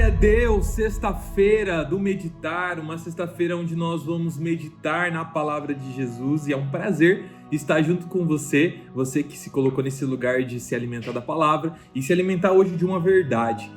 Glória a Deus, sexta-feira do meditar, uma sexta-feira onde nós vamos meditar na palavra de Jesus, e é um prazer estar junto com você que se colocou nesse lugar de se alimentar da palavra e se alimentar hoje de uma verdade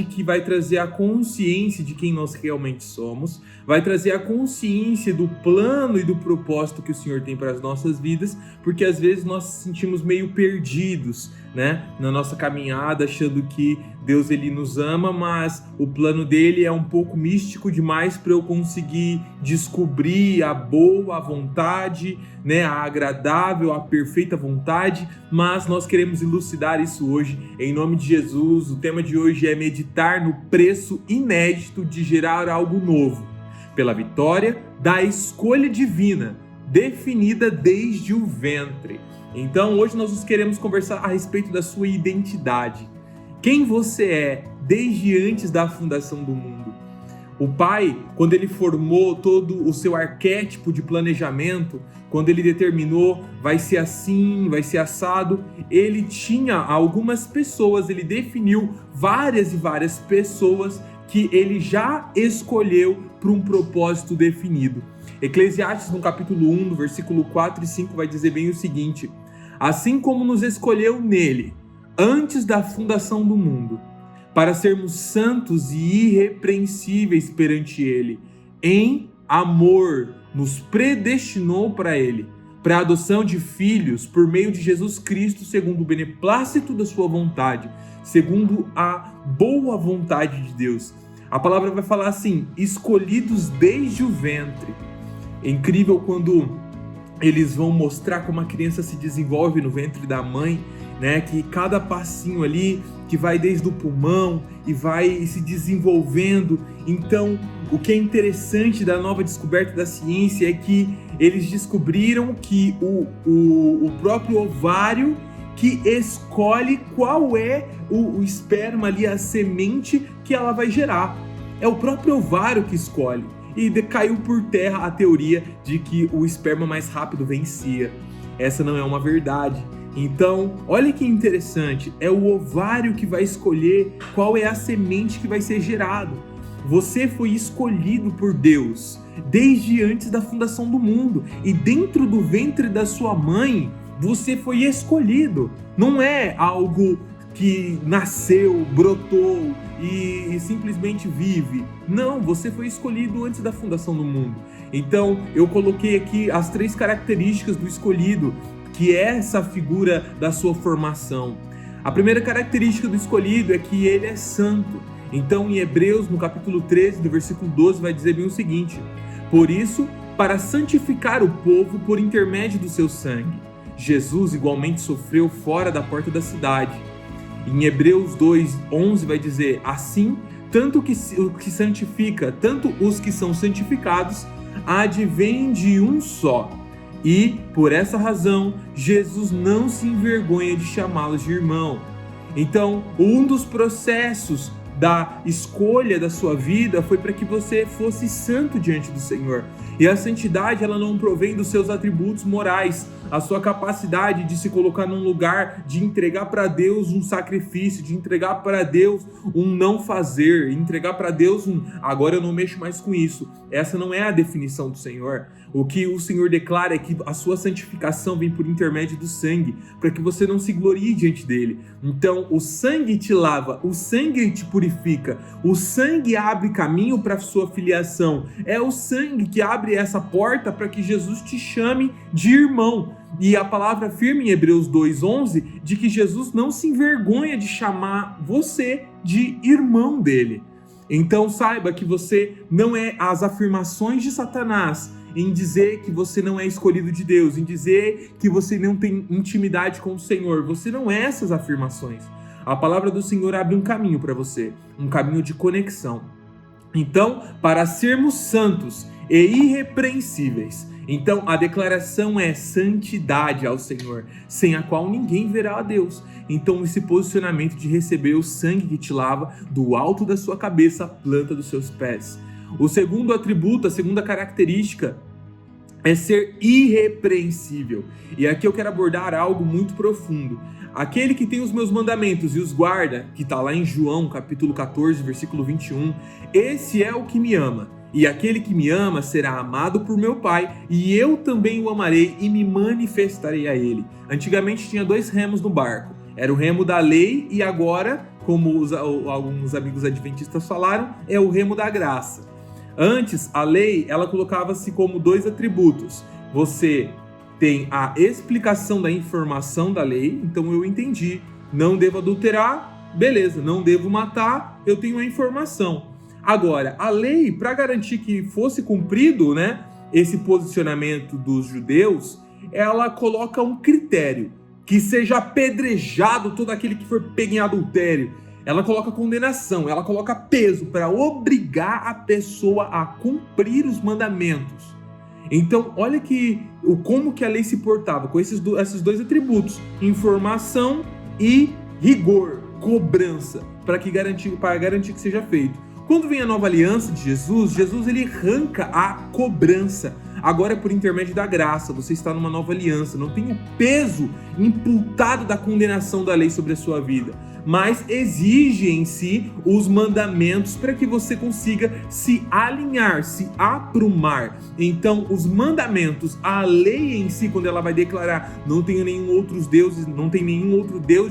que vai trazer a consciência de quem nós realmente somos, vai trazer a consciência do plano e do propósito que o Senhor tem para as nossas vidas, porque às vezes nós nos sentimos meio perdidos, né, na nossa caminhada, achando que Deus ele nos ama, mas o plano dele é um pouco místico demais para eu conseguir descobrir a boa vontade, né, a agradável, a perfeita vontade, mas nós queremos elucidar isso hoje, em nome de Jesus. O tema de hoje é meditar no preço inédito de gerar algo novo, pela vitória da escolha divina, definida desde o ventre. Então hoje nós queremos conversar a respeito da sua identidade. Quem você é desde antes da fundação do mundo. O Pai, quando ele formou todo o seu arquétipo de planejamento, quando ele determinou vai ser assim, vai ser assado, ele tinha algumas pessoas, ele definiu várias e várias pessoas que ele já escolheu para um propósito definido. Eclesiastes, no capítulo 1, no versículo 4 e 5, vai dizer bem o seguinte: assim como nos escolheu nele, antes da fundação do mundo, para sermos santos e irrepreensíveis perante ele, em amor nos predestinou para ele, para a adoção de filhos por meio de Jesus Cristo, segundo o beneplácito da sua vontade, segundo a boa vontade de Deus. A palavra vai falar assim: escolhidos desde o ventre. É incrível quando eles vão mostrar como a criança se desenvolve no ventre da mãe, né? Que cada passinho ali, que vai desde o pulmão e vai se desenvolvendo. Então, o que é interessante da nova descoberta da ciência é que eles descobriram que o próprio ovário que escolhe qual é o esperma ali, a semente que ela vai gerar. É o próprio ovário que escolhe. E caiu por terra a teoria de que o esperma mais rápido vencia. Essa não é uma verdade. Então, olha que interessante, é o ovário que vai escolher qual é a semente que vai ser gerado. Você foi escolhido por Deus desde antes da fundação do mundo, e dentro do ventre da sua mãe, você foi escolhido. Não é algo que nasceu, brotou e simplesmente vive. Não, você foi escolhido antes da fundação do mundo. Então, eu coloquei aqui as 3 características do escolhido, que é essa figura da sua formação. A primeira característica do escolhido é que ele é santo. Então, em Hebreus, no capítulo 13, do versículo 12, vai dizer bem o seguinte: por isso, para santificar o povo por intermédio do seu sangue, Jesus igualmente sofreu fora da porta da cidade. Em Hebreus 2:11 vai dizer: assim, tanto o que santifica, tanto os que são santificados, advém de um só. E, por essa razão, Jesus não se envergonha de chamá-los de irmão. Então, um dos processos da escolha da sua vida foi para que você fosse santo diante do Senhor. E a santidade, ela não provém dos seus atributos morais, a sua capacidade de se colocar num lugar, de entregar para Deus um sacrifício, de entregar para Deus um não fazer, entregar para Deus um agora eu não mexo mais com isso. Essa não é a definição do Senhor. O que o Senhor declara é que a sua santificação vem por intermédio do sangue, para que você não se glorie diante dele. Então, o sangue te lava, o sangue te purifica, o sangue abre caminho para a sua filiação. É o sangue que abre essa porta para que Jesus te chame de irmão. E a palavra afirma em Hebreus 2:11 de que Jesus não se envergonha de chamar você de irmão dele. Então saiba que você não é as afirmações de Satanás em dizer que você não é escolhido de Deus, em dizer que você não tem intimidade com o Senhor. Você não é essas afirmações. A palavra do Senhor abre um caminho para você, um caminho de conexão. Então, para sermos santos e irrepreensíveis, então a declaração é santidade ao Senhor, sem a qual ninguém verá a Deus. Então esse posicionamento de receber o sangue que te lava do alto da sua cabeça à planta dos seus pés. O segundo atributo, a segunda característica é ser irrepreensível. E aqui eu quero abordar algo muito profundo. Aquele que tem os meus mandamentos e os guarda, que está lá em João, capítulo 14, versículo 21, esse é o que me ama. E aquele que me ama será amado por meu Pai, e eu também o amarei e me manifestarei a ele. Antigamente tinha 2 remos no barco. Era o remo da lei e agora, como alguns amigos adventistas falaram, é o remo da graça. Antes, a lei, ela colocava-se como 2 atributos. Você tem a explicação da informação da lei, então eu entendi, não devo adulterar, beleza, não devo matar, eu tenho a informação. Agora, a lei, para garantir que fosse cumprido, né, esse posicionamento dos judeus, ela coloca um critério, que seja apedrejado todo aquele que for pego em adultério. Ela coloca condenação, ela coloca peso para obrigar a pessoa a cumprir os mandamentos. Então, olha como que a lei se portava com esses 2 atributos, informação e rigor, cobrança, para garantir que seja feito. Quando vem a nova aliança de Jesus ele arranca a cobrança. Agora é por intermédio da graça, você está numa nova aliança, não tem o peso imputado da condenação da lei sobre a sua vida, mas exige em si os mandamentos para que você consiga se alinhar, se aprumar. Então, os mandamentos, a lei em si, quando ela vai declarar não tem nenhum outro Deus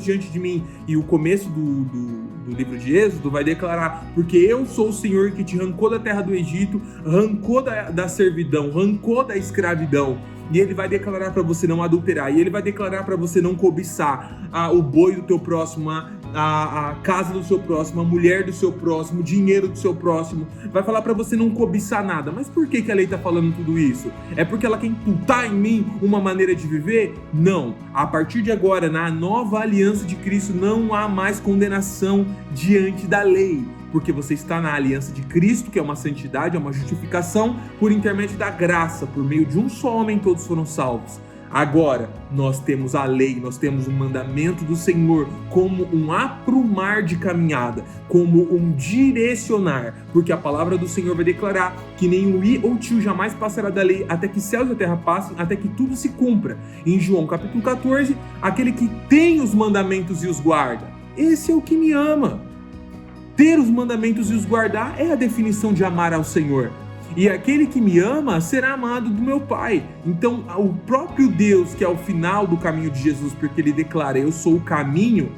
diante de mim, e o começo do livro de Êxodo vai declarar, porque eu sou o Senhor que te arrancou da terra do Egito, arrancou da servidão, arrancou da escravidão. E ele vai declarar para você não adulterar, e ele vai declarar para você não cobiçar o boi do teu próximo, a casa do seu próximo, a mulher do seu próximo, o dinheiro do seu próximo. Vai falar para você não cobiçar nada. Mas por que a lei está falando tudo isso? É porque ela quer imputar em mim uma maneira de viver? Não. A partir de agora, na nova aliança de Cristo, não há mais condenação diante da lei, porque você está na aliança de Cristo, que é uma santidade, é uma justificação por intermédio da graça, por meio de um só homem todos foram salvos. Agora, nós temos a lei, nós temos o mandamento do Senhor como um aprumar de caminhada, como um direcionar, porque a palavra do Senhor vai declarar que nem o i ou tio jamais passará da lei, até que céus e a terra passem, até que tudo se cumpra. Em João capítulo 14, aquele que tem os mandamentos e os guarda, esse é o que me ama. Ter os mandamentos e os guardar é a definição de amar ao Senhor. E aquele que me ama será amado do meu Pai. Então, o próprio Deus, que é o final do caminho de Jesus, porque ele declara, eu sou o caminho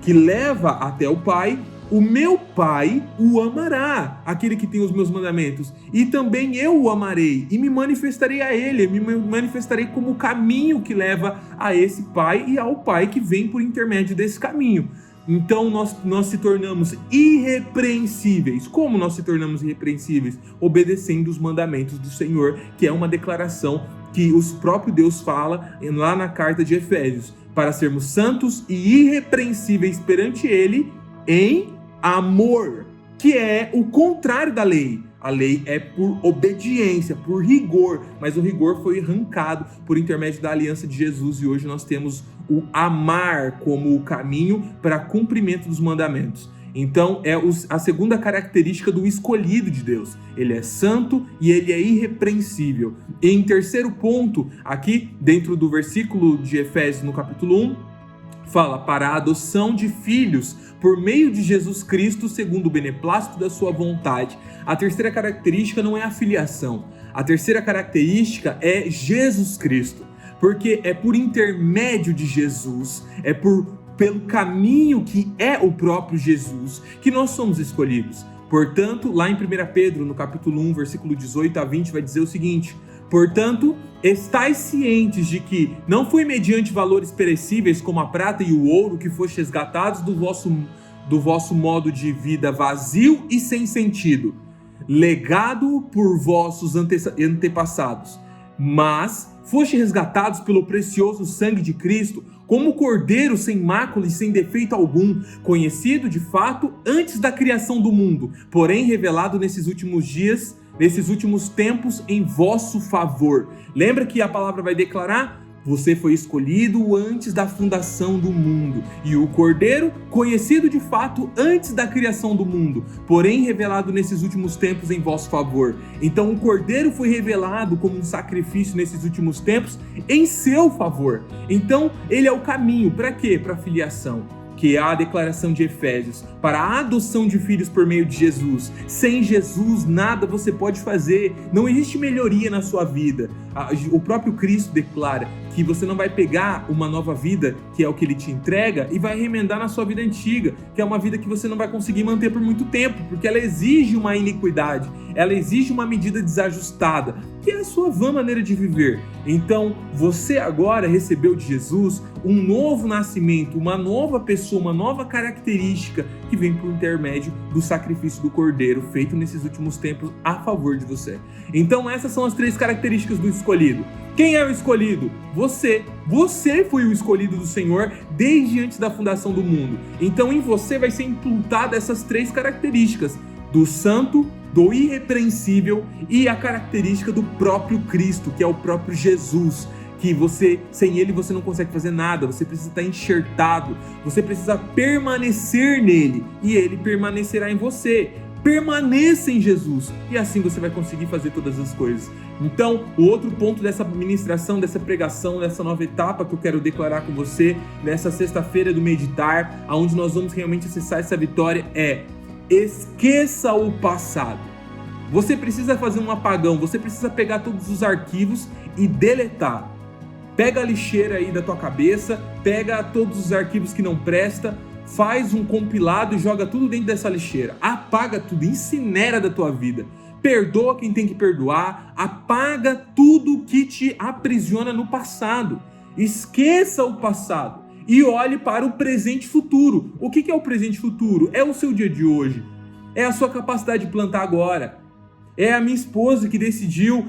que leva até o Pai, o meu Pai o amará, aquele que tem os meus mandamentos. E também eu o amarei e me manifestarei a ele, me manifestarei como o caminho que leva a esse Pai e ao Pai que vem por intermédio desse caminho. Então nós se tornamos irrepreensíveis. Como nós se tornamos irrepreensíveis? Obedecendo os mandamentos do Senhor, que é uma declaração que o próprio Deus fala lá na carta de Efésios, para sermos santos e irrepreensíveis perante Ele em amor, que é o contrário da lei. A lei é por obediência, por rigor, mas o rigor foi arrancado por intermédio da aliança de Jesus, e hoje nós temos o amar como o caminho para cumprimento dos mandamentos. Então é a segunda característica do escolhido de Deus. Ele é santo e ele é irrepreensível. E em terceiro ponto, aqui dentro do versículo de Efésios no capítulo 1, fala para a adoção de filhos por meio de Jesus Cristo, segundo o beneplácito da sua vontade. A terceira característica não é a filiação. A terceira característica é Jesus Cristo, porque é por intermédio de Jesus, pelo caminho que é o próprio Jesus, que nós somos escolhidos. Portanto, lá em 1 Pedro, no capítulo 1, versículo 18 a 20, vai dizer o seguinte: portanto, estais cientes de que não foi mediante valores perecíveis como a prata e o ouro que fostes resgatados do vosso modo de vida vazio e sem sentido, legado por vossos antepassados, mas foste resgatados pelo precioso sangue de Cristo, como cordeiro sem mácula e sem defeito algum, conhecido de fato antes da criação do mundo, porém revelado nesses últimos dias, nesses últimos tempos em vosso favor. Lembra que a palavra vai declarar Você foi escolhido antes da fundação do mundo, e o Cordeiro, conhecido de fato antes da criação do mundo, porém revelado nesses últimos tempos em vosso favor. Então o Cordeiro foi revelado como um sacrifício nesses últimos tempos em seu favor. Então ele é o caminho, para quê? Para a filiação, que é a declaração de Efésios, para a adoção de filhos por meio de Jesus. Sem Jesus, nada você pode fazer, não existe melhoria na sua vida. O próprio Cristo declara que você não vai pegar uma nova vida, que é o que ele te entrega, e vai remendar na sua vida antiga, que é uma vida que você não vai conseguir manter por muito tempo, porque ela exige uma iniquidade, ela exige uma medida desajustada, que é a sua vã maneira de viver. Então, você agora recebeu de Jesus um novo nascimento, uma nova pessoa, uma nova característica que vem por intermédio do sacrifício do Cordeiro feito nesses últimos tempos a favor de você. Então, essas são as 3 características do escolhido. Quem é o escolhido? Você. Você foi o escolhido do Senhor desde antes da fundação do mundo. Então, em você vai ser imputada essas 3 características: do santo, do irrepreensível e a característica do próprio Cristo, que é o próprio Jesus, que sem ele você não consegue fazer nada, você precisa estar enxertado, você precisa permanecer nele e ele permanecerá em você. Permaneça em Jesus e assim você vai conseguir fazer todas as coisas. Então, o outro ponto dessa ministração, dessa pregação, dessa nova etapa que eu quero declarar com você nessa sexta-feira do meditar, onde nós vamos realmente acessar essa vitória, é: esqueça o passado. Você precisa fazer um apagão, você precisa pegar todos os arquivos e deletar. Pega a lixeira aí da tua cabeça, pega todos os arquivos que não prestam, faz um compilado e joga tudo dentro dessa lixeira. Apaga tudo, incinera da tua vida. Perdoa quem tem que perdoar, apaga tudo que te aprisiona no passado. Esqueça o passado e olhe para o presente futuro. O que é o presente futuro? É o seu dia de hoje. É a sua capacidade de plantar agora. É a minha esposa que decidiu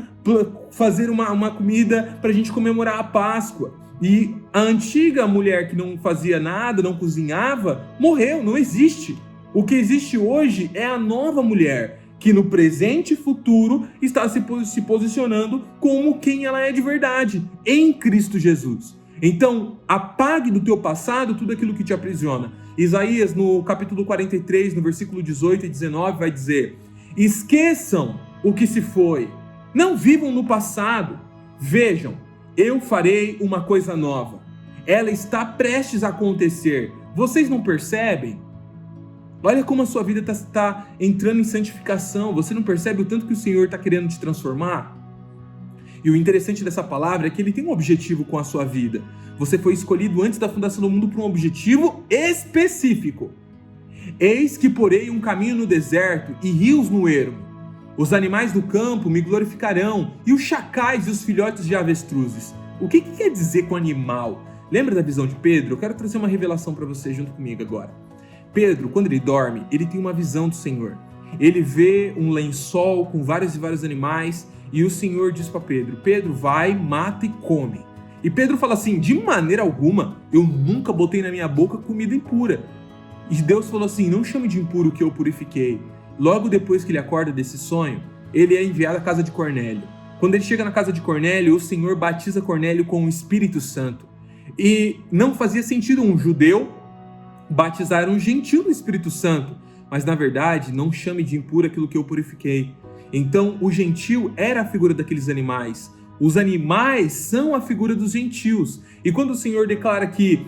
fazer uma comida para a gente comemorar a Páscoa. E a antiga mulher que não fazia nada, não cozinhava, morreu, não existe. O que existe hoje é a nova mulher, que no presente e futuro está se posicionando como quem ela é de verdade, em Cristo Jesus. Então, apague do teu passado tudo aquilo que te aprisiona. Isaías, no capítulo 43, no versículo 18 e 19, vai dizer: esqueçam o que se foi, não vivam no passado. Vejam, eu farei uma coisa nova. Ela está prestes a acontecer. Vocês não percebem? Olha como a sua vida está entrando em santificação. Você não percebe o tanto que o Senhor está querendo te transformar? E o interessante dessa palavra é que ele tem um objetivo com a sua vida. Você foi escolhido antes da fundação do mundo para um objetivo específico. Eis que porei um caminho no deserto e rios no ermo. Os animais do campo me glorificarão, e os chacais e os filhotes de avestruzes. O que quer dizer com animal? Lembra da visão de Pedro? Eu quero trazer uma revelação para você junto comigo agora. Pedro, quando ele dorme, ele tem uma visão do Senhor. Ele vê um lençol com vários e vários animais, e o Senhor diz para Pedro: Pedro, vai, mata e come. E Pedro fala assim: de maneira alguma, eu nunca botei na minha boca comida impura. E Deus falou assim: não chame de impuro o que eu purifiquei. Logo depois que ele acorda desse sonho, ele é enviado à casa de Cornélio. Quando ele chega na casa de Cornélio, o Senhor batiza Cornélio com o Espírito Santo. E não fazia sentido um judeu batizar um gentil no Espírito Santo, mas na verdade, não chame de impuro aquilo que eu purifiquei. Então, o gentil era a figura daqueles animais. Os animais são a figura dos gentios. E quando o Senhor declara que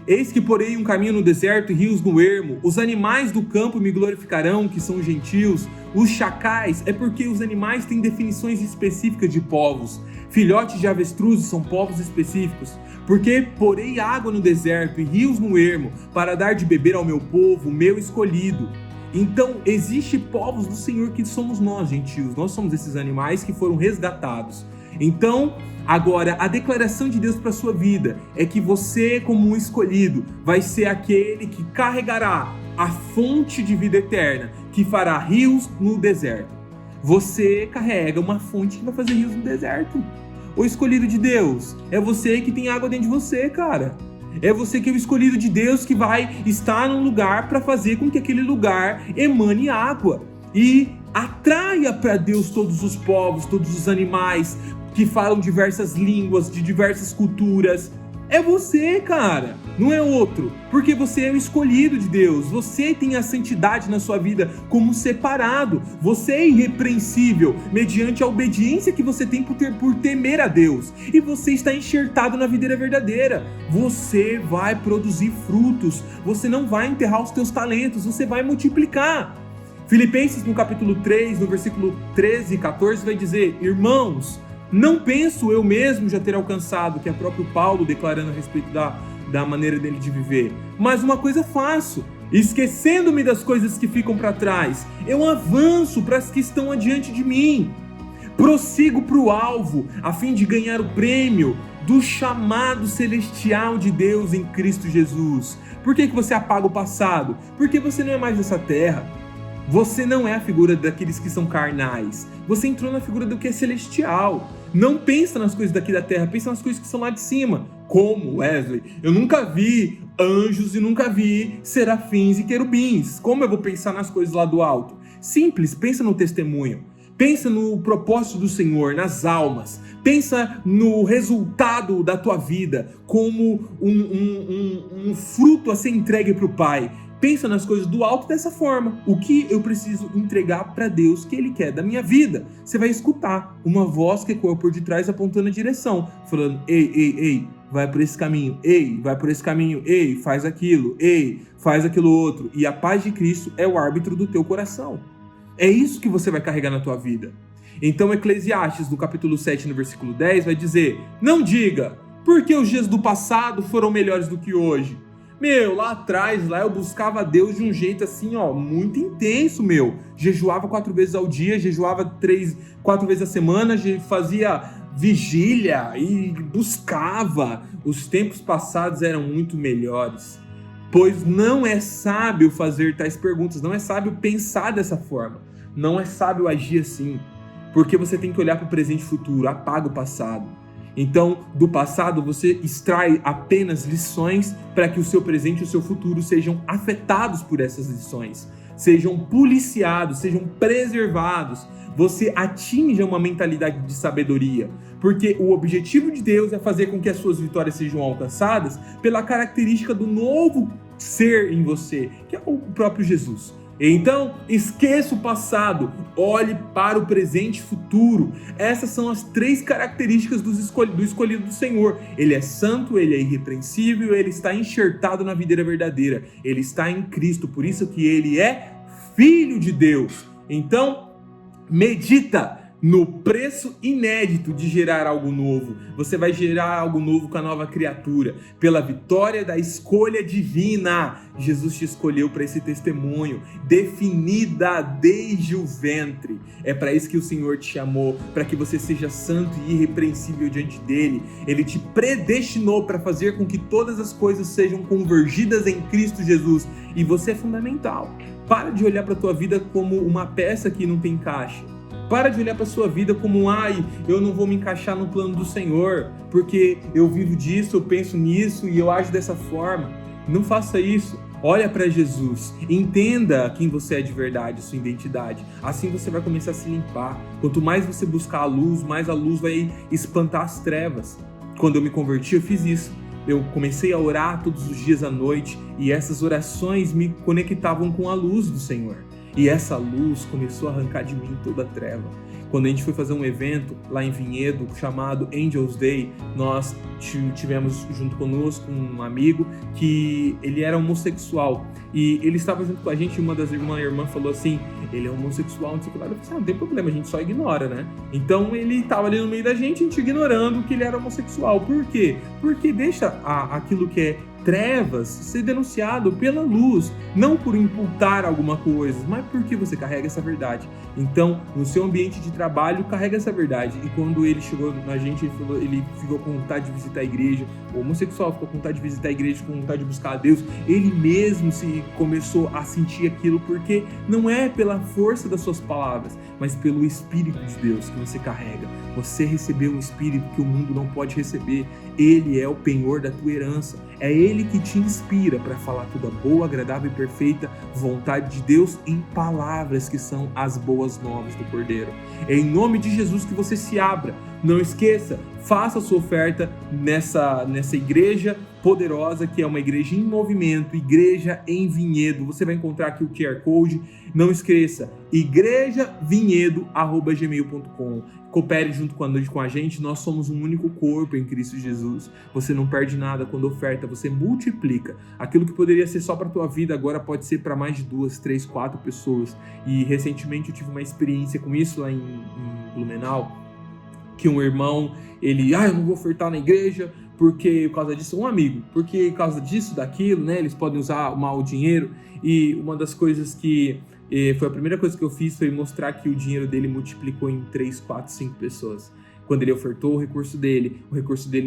eis que porei um caminho no deserto e rios no ermo, os animais do campo me glorificarão, que são os gentios, os chacais, é porque os animais têm definições específicas de povos. Filhotes de avestruzes são povos específicos. Porque porei água no deserto e rios no ermo, para dar de beber ao meu povo, meu escolhido. Então, existem povos do Senhor que somos nós, gentios. Nós somos esses animais que foram resgatados. Então, agora, a declaração de Deus para a sua vida é que você, como um escolhido, vai ser aquele que carregará a fonte de vida eterna, que fará rios no deserto. Você carrega uma fonte que vai fazer rios no deserto. O escolhido de Deus é você que tem água dentro de você, cara. É você que é o escolhido de Deus, que vai estar num lugar para fazer com que aquele lugar emane água. E atraia para Deus todos os povos, todos os animais que falam diversas línguas, de diversas culturas. É você, cara, não é outro, porque você é o escolhido de Deus, você tem a santidade na sua vida como separado, você é irrepreensível mediante a obediência que você tem por temer a Deus, e você está enxertado na videira verdadeira. Você vai produzir frutos, você não vai enterrar os teus talentos, você vai multiplicar. Filipenses no capítulo 3, no versículo 13 e 14 vai dizer: irmãos, não penso eu mesmo já ter alcançado, que é próprio Paulo declarando a respeito da maneira dele de viver, mas uma coisa faço, esquecendo-me das coisas que ficam para trás, eu avanço para as que estão adiante de mim, prossigo para o alvo, a fim de ganhar o prêmio do chamado celestial de Deus em Cristo Jesus. Por que você apaga o passado? Porque você não é mais dessa terra. Você não é a figura daqueles que são carnais. Você entrou na figura do que é celestial. Não pensa nas coisas daqui da terra, pensa nas coisas que são lá de cima. Como, Wesley? Eu nunca vi anjos e nunca vi serafins e querubins. Como eu vou pensar nas coisas lá do alto? Simples, pensa no testemunho. Pensa no propósito do Senhor, nas almas. Pensa no resultado da tua vida como um fruto a ser entregue para o Pai. Pensa nas coisas do alto dessa forma. O que eu preciso entregar para Deus que Ele quer da minha vida? Você vai escutar uma voz que ecoa por detrás apontando a direção, falando: ei, vai por esse caminho, ei, vai por esse caminho, ei, faz aquilo, ei, faz aquilo outro. E a paz de Cristo é o árbitro do teu coração. É isso que você vai carregar na tua vida. Então Eclesiastes, no capítulo 7, no versículo 10, vai dizer: não diga, porque os dias do passado foram melhores do que hoje. Lá atrás, lá eu buscava Deus de um jeito assim, muito intenso, Jejuava 4 vezes ao dia, jejuava 4 vezes a semana, fazia vigília e buscava. Os tempos passados eram muito melhores. Pois não é sábio fazer tais perguntas, não é sábio pensar dessa forma, não é sábio agir assim, porque você tem que olhar para o presente e futuro, apaga o passado. Então, do passado você extrai apenas lições para que o seu presente e o seu futuro sejam afetados por essas lições, sejam policiados, sejam preservados. Você atinja uma mentalidade de sabedoria, porque o objetivo de Deus é fazer com que as suas vitórias sejam alcançadas pela característica do novo ser em você, que é o próprio Jesus. Então, esqueça o passado, olhe para o presente e futuro. Essas são as 3 características do escolhido do Senhor. Ele é santo, ele é irrepreensível, ele está enxertado na videira verdadeira. Ele está em Cristo, por isso que ele é Filho de Deus. Então, medita no preço inédito de gerar algo novo. Você vai gerar algo novo com a nova criatura, pela vitória da escolha divina. Jesus te escolheu para esse testemunho, definida desde o ventre. É para isso que o Senhor te chamou, para que você seja santo e irrepreensível diante dele. Ele te predestinou para fazer com que todas as coisas sejam convergidas em Cristo Jesus. E você é fundamental. Para de olhar para a tua vida como uma peça que não tem encaixe. Para de olhar para a sua vida como, eu não vou me encaixar no plano do Senhor, porque eu vivo disso, eu penso nisso e eu ajo dessa forma. Não faça isso. Olha para Jesus, entenda quem você é de verdade, sua identidade. Assim você vai começar a se limpar. Quanto mais você buscar a luz, mais a luz vai espantar as trevas. Quando eu me converti, eu fiz isso. Eu comecei a orar todos os dias à noite e essas orações me conectavam com a luz do Senhor. E essa luz começou a arrancar de mim toda a treva. Quando a gente foi fazer um evento lá em Vinhedo, chamado Angels Day, nós tivemos junto conosco um amigo que ele era homossexual. E ele estava junto com a gente e uma irmã falou assim: ele é homossexual, não sei o que lá. Eu falei: não tem problema, a gente só ignora, né? Então ele estava ali no meio da gente, a gente ignorando que ele era homossexual. Por quê? Porque deixa aquilo que é trevas ser denunciado pela luz, não por imputar alguma coisa, mas porque você carrega essa verdade. Então, no seu ambiente de trabalho, carrega essa verdade. E quando ele chegou na gente, ele ficou com vontade de visitar a igreja, o homossexual ficou com vontade de visitar a igreja, com vontade de buscar a Deus, ele mesmo começou a sentir aquilo, porque não é pela força das suas palavras, mas pelo Espírito de Deus que você carrega. Você recebeu um Espírito que o mundo não pode receber. Ele é o penhor da tua herança. É Ele que te inspira para falar toda boa, agradável e perfeita vontade de Deus em palavras que são as boas novas do Cordeiro. É em nome de Jesus que você se abra. Não esqueça, faça a sua oferta nessa igreja poderosa, que é uma igreja em movimento, igreja em Vinhedo. Você vai encontrar aqui o QR Code. Não esqueça, igrejavinhedo@gmail.com. Coopere junto com a gente, nós somos um único corpo em Cristo Jesus. Você não perde nada quando oferta, você multiplica. Aquilo que poderia ser só para a tua vida, agora pode ser para mais de 2, 3, 4 pessoas. E recentemente eu tive uma experiência com isso lá em Blumenau, que um irmão, eu não vou ofertar na igreja, porque por causa disso, um amigo, porque por causa disso, daquilo, né, eles podem usar mal o dinheiro. E uma das coisas que foi a primeira coisa que eu fiz foi mostrar que o dinheiro dele multiplicou em 3, 4, 5 pessoas. Quando ele ofertou o recurso dele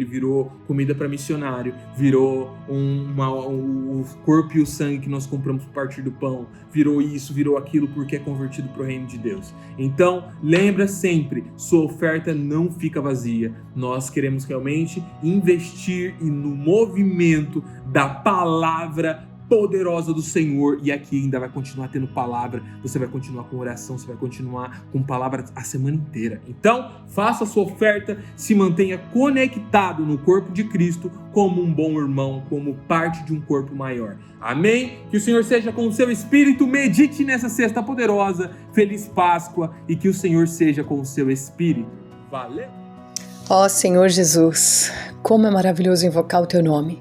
virou comida para missionário, virou o corpo e o sangue que nós compramos a partir do pão, virou isso, virou aquilo, porque é convertido para o reino de Deus. Então, lembra sempre, sua oferta não fica vazia. Nós queremos realmente investir no movimento da palavra poderosa do Senhor, e aqui ainda vai continuar tendo palavra, você vai continuar com oração, você vai continuar com palavra a semana inteira. Então, faça a sua oferta, se mantenha conectado no corpo de Cristo como um bom irmão, como parte de um corpo maior. Amém? Que o Senhor seja com o seu espírito, medite nessa sexta poderosa, feliz Páscoa, e que o Senhor seja com o seu espírito. Valeu! Ó Senhor Jesus, como é maravilhoso invocar o teu nome.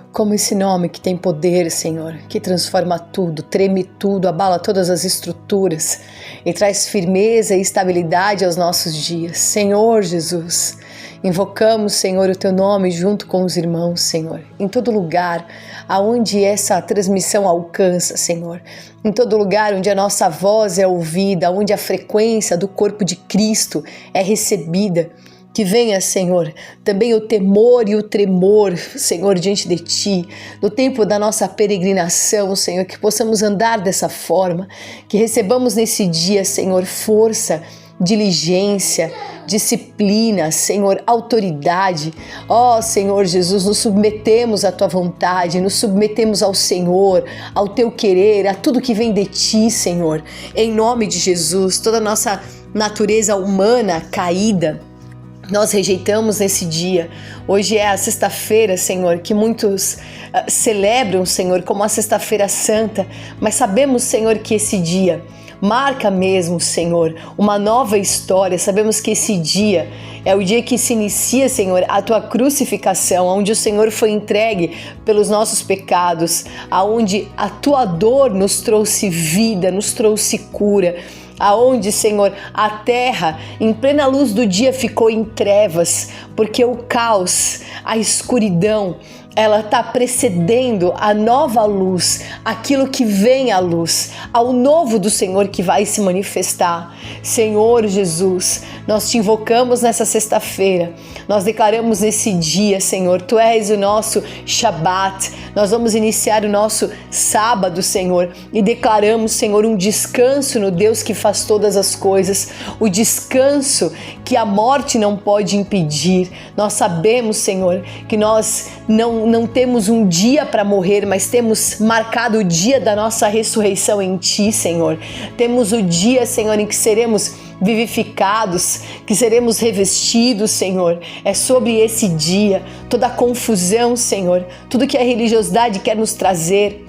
Como esse nome que tem poder, Senhor, que transforma tudo, treme tudo, abala todas as estruturas e traz firmeza e estabilidade aos nossos dias. Senhor Jesus, invocamos, Senhor, o Teu nome junto com os irmãos, Senhor, em todo lugar aonde essa transmissão alcança, Senhor, em todo lugar onde a nossa voz é ouvida, onde a frequência do corpo de Cristo é recebida. Que venha, Senhor, também o temor e o tremor, Senhor, diante de Ti, no tempo da nossa peregrinação, Senhor, que possamos andar dessa forma, que recebamos nesse dia, Senhor, força, diligência, disciplina, Senhor, autoridade. Ó Senhor Jesus, nos submetemos à Tua vontade, nos submetemos ao Senhor, ao Teu querer, a tudo que vem de Ti, Senhor. Em nome de Jesus, toda a nossa natureza humana caída, nós rejeitamos nesse dia. Hoje é a sexta-feira, Senhor, que muitos celebram, Senhor, como a sexta-feira santa, mas sabemos, Senhor, que esse dia marca mesmo, Senhor, uma nova história. Sabemos que esse dia é o dia que se inicia, Senhor, a Tua crucificação, onde o Senhor foi entregue pelos nossos pecados, aonde a Tua dor nos trouxe vida, nos trouxe cura, aonde, Senhor, a terra em plena luz do dia ficou em trevas, porque o caos, a escuridão, ela está precedendo a nova luz, aquilo que vem à luz, ao novo do Senhor que vai se manifestar. Senhor Jesus, nós Te invocamos nessa sexta-feira, nós declaramos nesse dia, Senhor, Tu és o nosso Shabat, nós vamos iniciar o nosso sábado, Senhor, e declaramos, Senhor, um descanso no Deus que faz todas as coisas, o descanso que a morte não pode impedir. Nós sabemos, Senhor, que nós não temos um dia para morrer, mas temos marcado o dia da nossa ressurreição em Ti, Senhor. Temos o dia, Senhor, em que seremos vivificados, que seremos revestidos, Senhor. É sobre esse dia, toda a confusão, Senhor, tudo que a religiosidade quer nos trazer,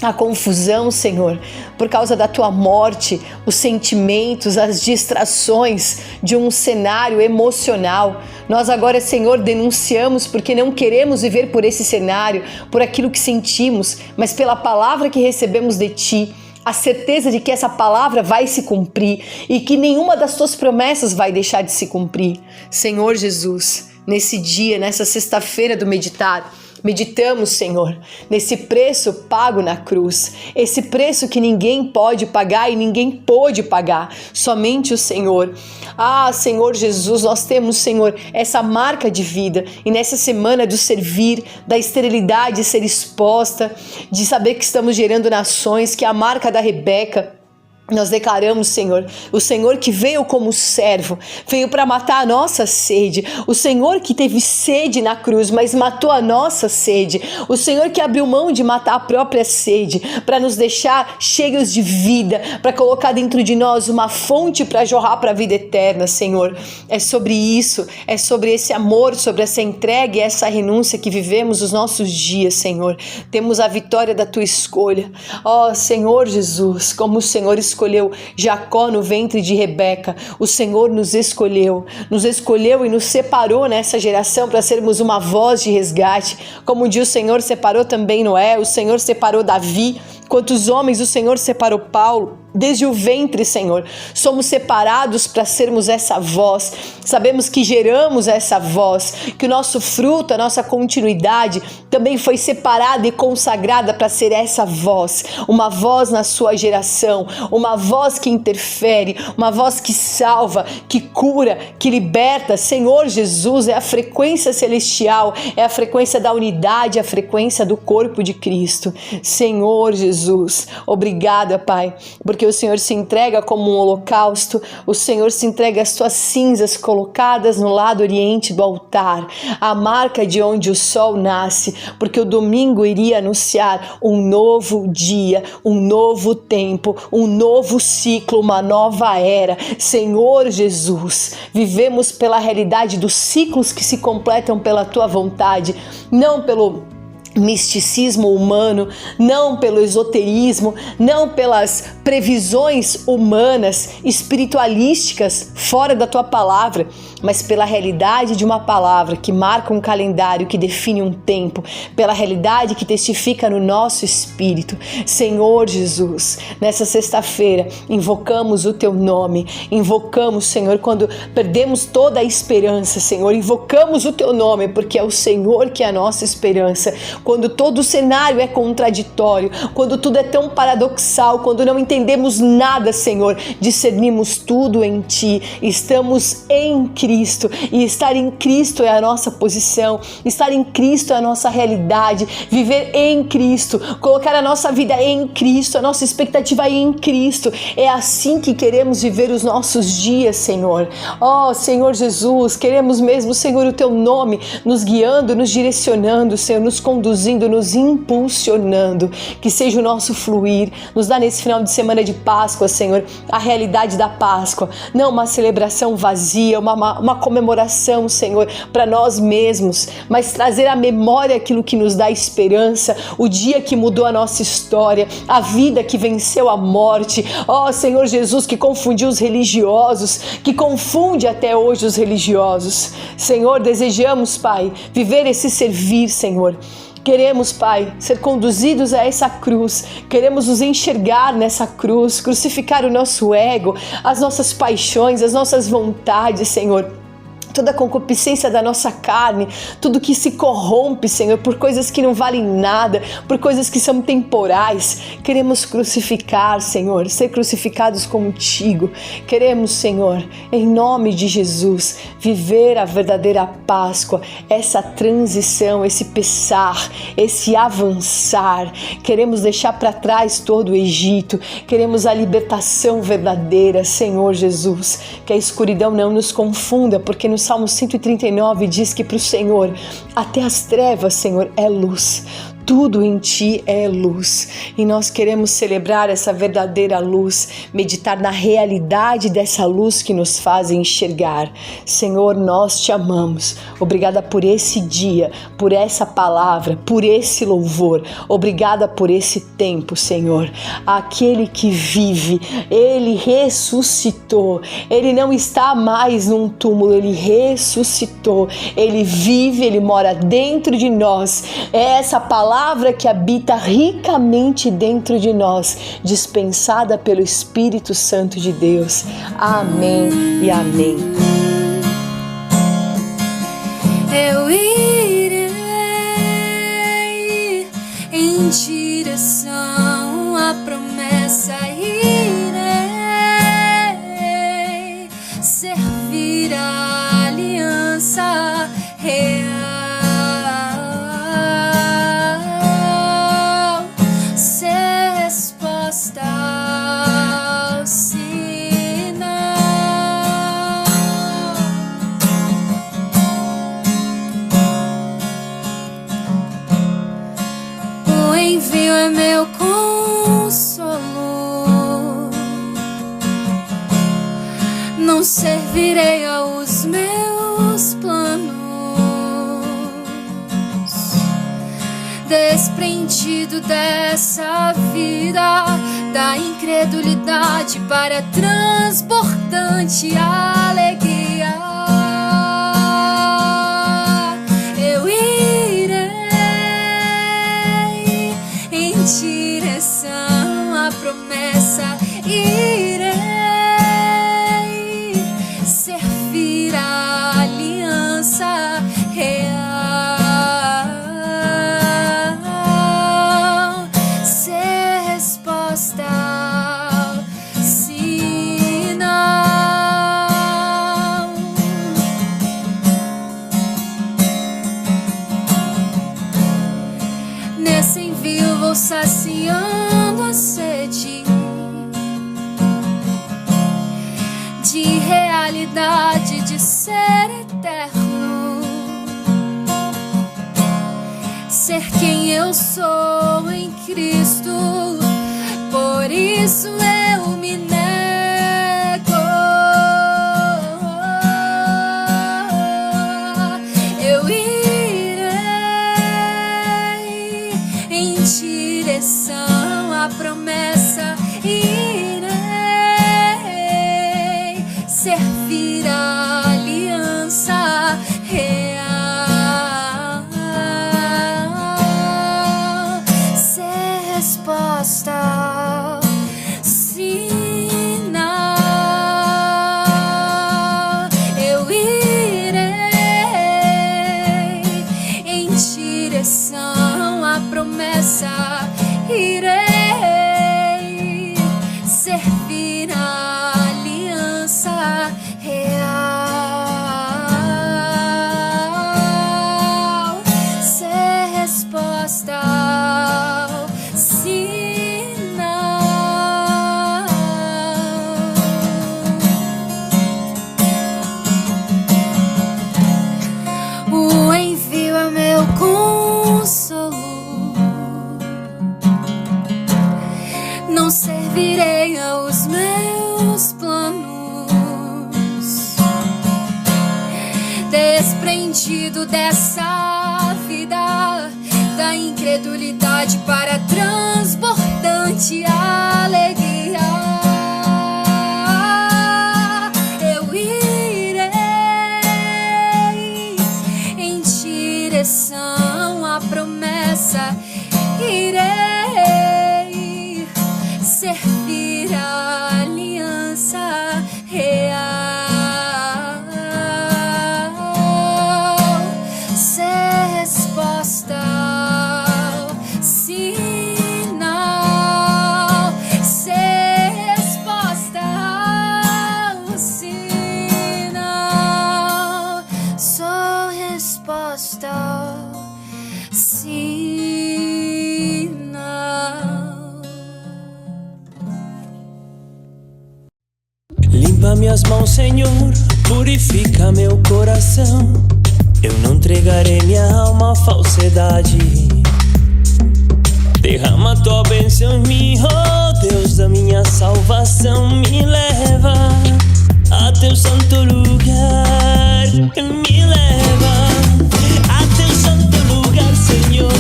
a confusão, Senhor, por causa da Tua morte, os sentimentos, as distrações de um cenário emocional. Nós agora, Senhor, denunciamos porque não queremos viver por esse cenário, por aquilo que sentimos, mas pela palavra que recebemos de Ti, a certeza de que essa palavra vai se cumprir e que nenhuma das Tuas promessas vai deixar de se cumprir. Senhor Jesus, nesse dia, nessa sexta-feira do meditar, meditamos, Senhor, nesse preço pago na cruz, esse preço que ninguém pode pagar e ninguém pôde pagar, somente o Senhor. Ah, Senhor Jesus, nós temos, Senhor, essa marca de vida e nessa semana do servir, da esterilidade ser exposta, de saber que estamos gerando nações, que é a marca da Rebeca, Nós declaramos, Senhor, o Senhor que veio como servo, veio para matar a nossa sede, o Senhor que teve sede na cruz, mas matou a nossa sede, o Senhor que abriu mão de matar a própria sede, para nos deixar cheios de vida, para colocar dentro de nós uma fonte para jorrar para a vida eterna, Senhor. É sobre isso, é sobre esse amor, sobre essa entrega e essa renúncia que vivemos os nossos dias, Senhor. Temos a vitória da Tua escolha. Ó Senhor Jesus, como o Senhor escolheu Jacó no ventre de Rebeca, o Senhor nos escolheu e nos separou nessa geração para sermos uma voz de resgate. Como um dia o Senhor separou também Noé, o Senhor separou Davi. Quantos homens o Senhor separou Paulo? Desde o ventre, Senhor, somos separados para sermos essa voz. Sabemos que geramos essa voz, que o nosso fruto, a nossa continuidade também foi separada e consagrada para ser essa voz. Uma voz na sua geração, uma voz que interfere, uma voz que salva, que cura, que liberta. Senhor Jesus, é a frequência celestial, é a frequência da unidade, a frequência do corpo de Cristo. Senhor Jesus, obrigada, Pai, porque o Senhor se entrega como um holocausto, o Senhor se entrega as tuas cinzas colocadas no lado oriente do altar, a marca de onde o sol nasce, porque o domingo iria anunciar um novo dia, um novo tempo, um novo ciclo, uma nova era. Senhor Jesus, vivemos pela realidade dos ciclos que se completam pela tua vontade, não pelo misticismo humano, não pelo esoterismo, não pelas previsões humanas, espiritualísticas fora da tua palavra, mas pela realidade de uma palavra que marca um calendário, que define um tempo, pela realidade que testifica no nosso espírito. Senhor Jesus, nessa sexta-feira invocamos o teu nome, invocamos, Senhor, quando perdemos toda a esperança, Senhor, invocamos o teu nome, porque é o Senhor que é a nossa esperança. Quando todo o cenário é contraditório, quando tudo é tão paradoxal, quando não entendemos nada, Senhor, discernimos tudo em Ti, estamos em Cristo, e estar em Cristo é a nossa posição, estar em Cristo é a nossa realidade, viver em Cristo, colocar a nossa vida em Cristo, a nossa expectativa em Cristo, é assim que queremos viver os nossos dias, Senhor. Ó Senhor Jesus, queremos mesmo, Senhor, o Teu nome nos guiando, nos direcionando, Senhor, nos conduzindo, nos impulsionando, que seja o nosso fluir. Nos dá nesse final de semana de Páscoa, Senhor, a realidade da Páscoa, não uma celebração vazia, uma comemoração, Senhor, para nós mesmos, mas trazer à memória aquilo que nos dá esperança, o dia que mudou a nossa história, a vida que venceu a morte. Ó Senhor Jesus, que confundiu os religiosos, que confunde até hoje os religiosos. Senhor, desejamos, Pai, viver esse servir, Senhor. Queremos, Pai, ser conduzidos a essa cruz, queremos nos enxergar nessa cruz, crucificar o nosso ego, as nossas paixões, as nossas vontades, Senhor. Toda a concupiscência da nossa carne, tudo que se corrompe, Senhor, por coisas que não valem nada, por coisas que são temporais. Queremos crucificar, Senhor, ser crucificados contigo. Queremos, Senhor, em nome de Jesus, viver a verdadeira Páscoa, essa transição, esse pessar, esse avançar. Queremos deixar para trás todo o Egito, queremos a libertação verdadeira, Senhor Jesus, que a escuridão não nos confunda, porque nos Salmo 139 diz que para o Senhor, até as trevas, Senhor, é luz. Tudo em Ti é luz, e nós queremos celebrar essa verdadeira luz, meditar na realidade dessa luz que nos faz enxergar. Senhor, nós Te amamos. Obrigada por esse dia, por essa palavra, por esse louvor. Obrigada por esse tempo, Senhor. Aquele que vive, Ele ressuscitou. Ele não está mais num túmulo, Ele ressuscitou. Ele vive, Ele mora dentro de nós. É essa palavra que habita ricamente dentro de nós, dispensada pelo Espírito Santo de Deus. Amém e amém. Eu irei em direção à promessa, irei servir a aliança real. Ser resposta envio é meu consolo. Não servirei aos meus planos, desprendido dessa vida da incredulidade para transbordante alegria. Eu irei em direção à promessa, irei servir a aliança real, ser resposta ao sinal. Nesse envio vou saciando a sede de realidade, de ser eterno, ser quem eu sou em Cristo. Por isso eu me nego. Eu irei em direção à promessa, irei servir a aliança real, ser resposta ao sinal. Eu irei em direção à promessa, irei servir a aliança real, ser resposta ao sinal. O envio é meu consolo. Não servirei aos meus planos, desprendido dessa vida da incredulidade para transbordante alegria. Eu irei em direção à promessa, irei servir a aliança real, ser resposta ao sinal, ser resposta ao sinal, sou resposta ao sinal. Limpa minhas mãos, Senhor, purifica meu coração. Eu não entregarei minha alma à falsidade. Derrama tua bênção em mim, oh Deus da minha salvação. Me leva a teu santo lugar, me leva a teu santo lugar, Senhor.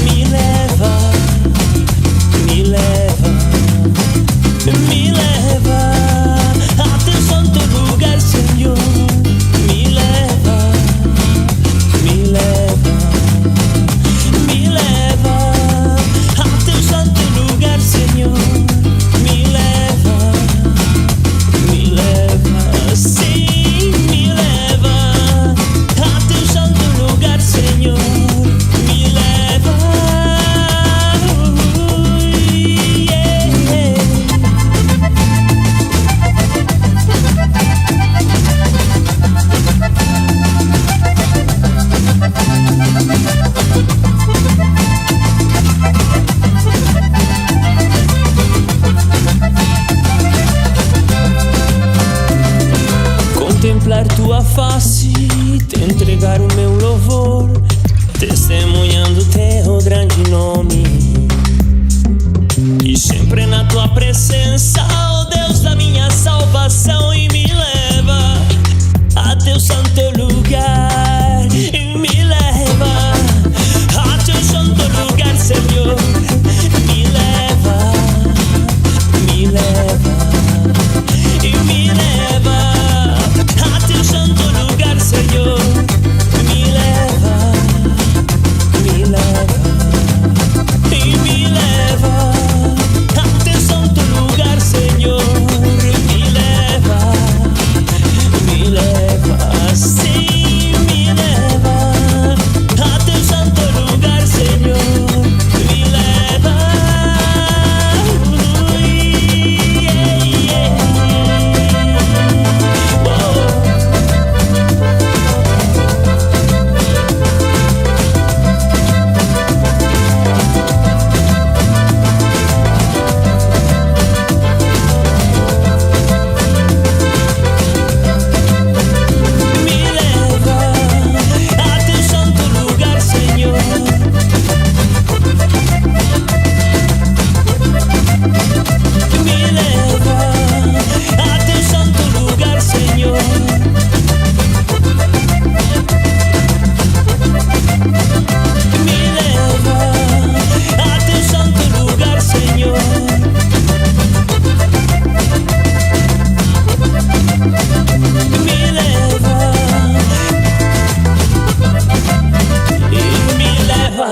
Me leva, me leva, me leva a teu santo lugar, Senhor. Me leva, me leva, me leva a teu santo lugar, Senhor. Me leva, sim, me leva a teu santo lugar, Senhor. Me leva, contemplar tua face, te entregar o meu louvor, testemunhando teu grande nome. presença, ó Deus da minha salvação, e me leva a teu santo lugar, e me leva a teu santo lugar, Senhor. Me leva, me leva, e me leva a teu santo lugar, Senhor. Me leva, me leva, e me leva a teu santo lugar, Senhor. Me leva, sim, me leva a teu santo lugar, Senhor. Me leva,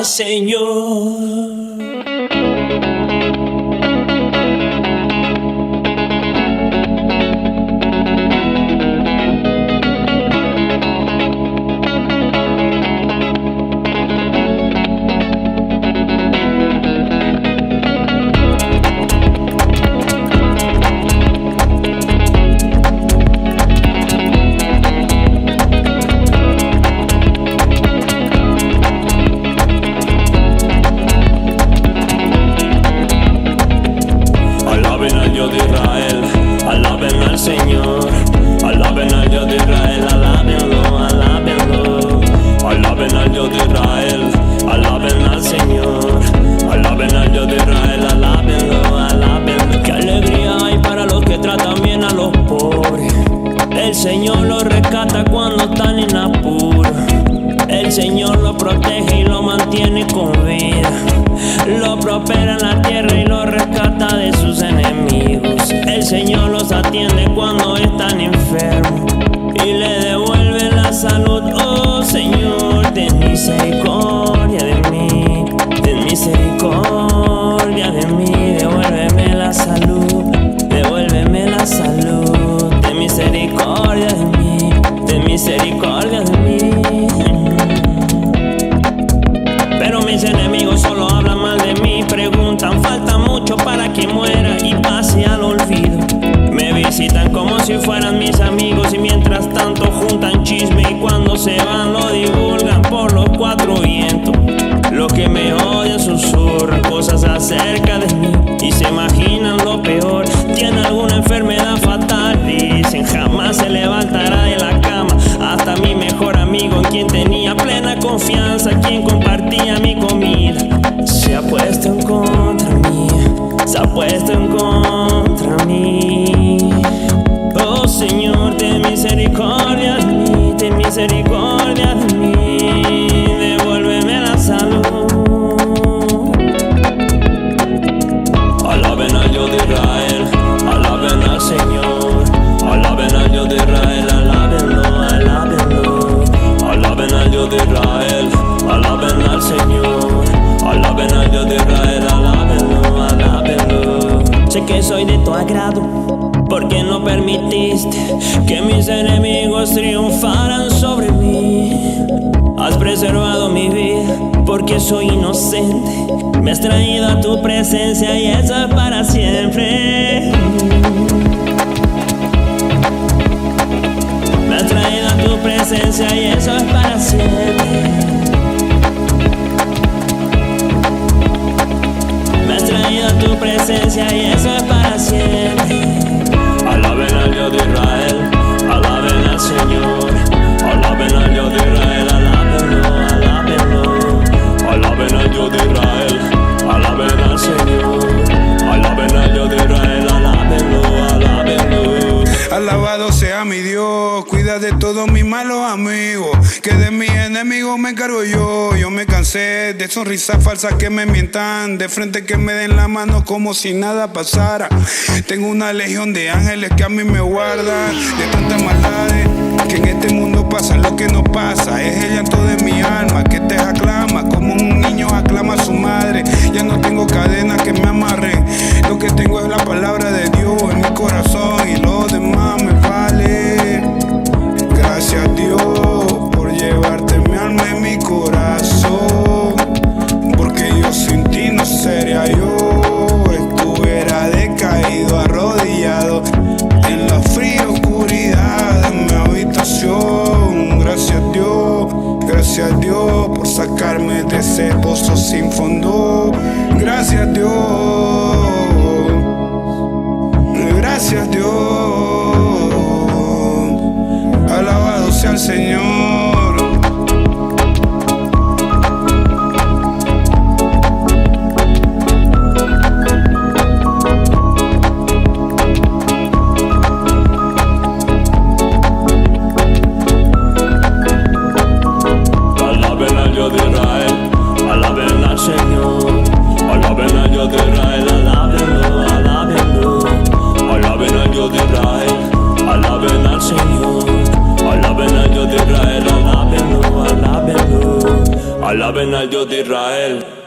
Senhor. El Señor lo rescata cuando están en apuro. El Señor lo protege y lo mantiene con vida. Lo prospera en la tierra y lo rescata de sus enemigos. El Señor los atiende cuando están enfermos y le devuelve la salud. Oh Señor, ten misericordia de mí. Ten misericordia de mí. Devuélveme la salud. Devuélveme la salud. Ten misericordia de mí. Ten misericordia de mí. Pero mis enemigos solo hablan mal de mí. Preguntan, falta mucho para que muera y pase al olvido. Me visitan como si fueran mis amigos y mientras tanto juntan chisme y cuando se van lo divulgan por los cuatro vientos. Los que me odian susurran cosas acerca de mí y se imaginan lo peor. Tiene alguna enfermedad fatal, dicen jamás se levantará de la cama. Hasta mi mejor amigo en quien tenía plena confianza, quien compartía mi comida, se ha puesto en contra mía, se ha puesto en contra mí. Oh Señor, ten misericordia de mí, ten misericordia de mí. Devuélveme la salud. Alaben al Dios de Israel, alaben al Señor. Alaben al Dios de Israel, alábenlo, alábenlo. Alaben al Dios de Israel, alaben al Señor. Alaben al Dios de Israel, alábenlo, alábenlo. Sé que soy de tu agrado, porque no permitiste que mis enemigos triunfaran sobre mí. Has preservado mi vida, porque soy inocente. Me has traído a tu presencia y eso es para siempre. Me has traído a tu presencia y eso es para siempre. Me has traído a tu presencia y eso es para siempre. Alaben al Dios de Israel, alaben al Señor. Alaben al Dios de Israel, alábenlo, alábenlo. Alaben al Dios de Israel, alaben al Señor. Alaben al Dios de Israel, alábenlo. todos mis malos amigos, que de mis enemigos me encargo yo. Yo me cansé de sonrisas falsas que me mientan, de frente que me den la mano como si nada pasara. Tengo una legión de ángeles que a mí me guardan de tantas maldades, que en este mundo pasa lo que no pasa. Es el llanto de mi alma que te aclama, como un niño aclama a su madre. Ya no tengo cadenas que me amarren, lo que tengo es la palabra de Dios en mi corazón y lo demás me vale. Gracias Dios por llevarte mi alma y mi corazón, porque yo sin ti no sería yo. Estuviera decaído, arrodillado en la fría oscuridad de mi habitación. Gracias Dios por sacarme de ese pozo sin fondo. Gracias Dios, gracias Dios. Alabado sea el Señor. Alaben al Dios de Israel.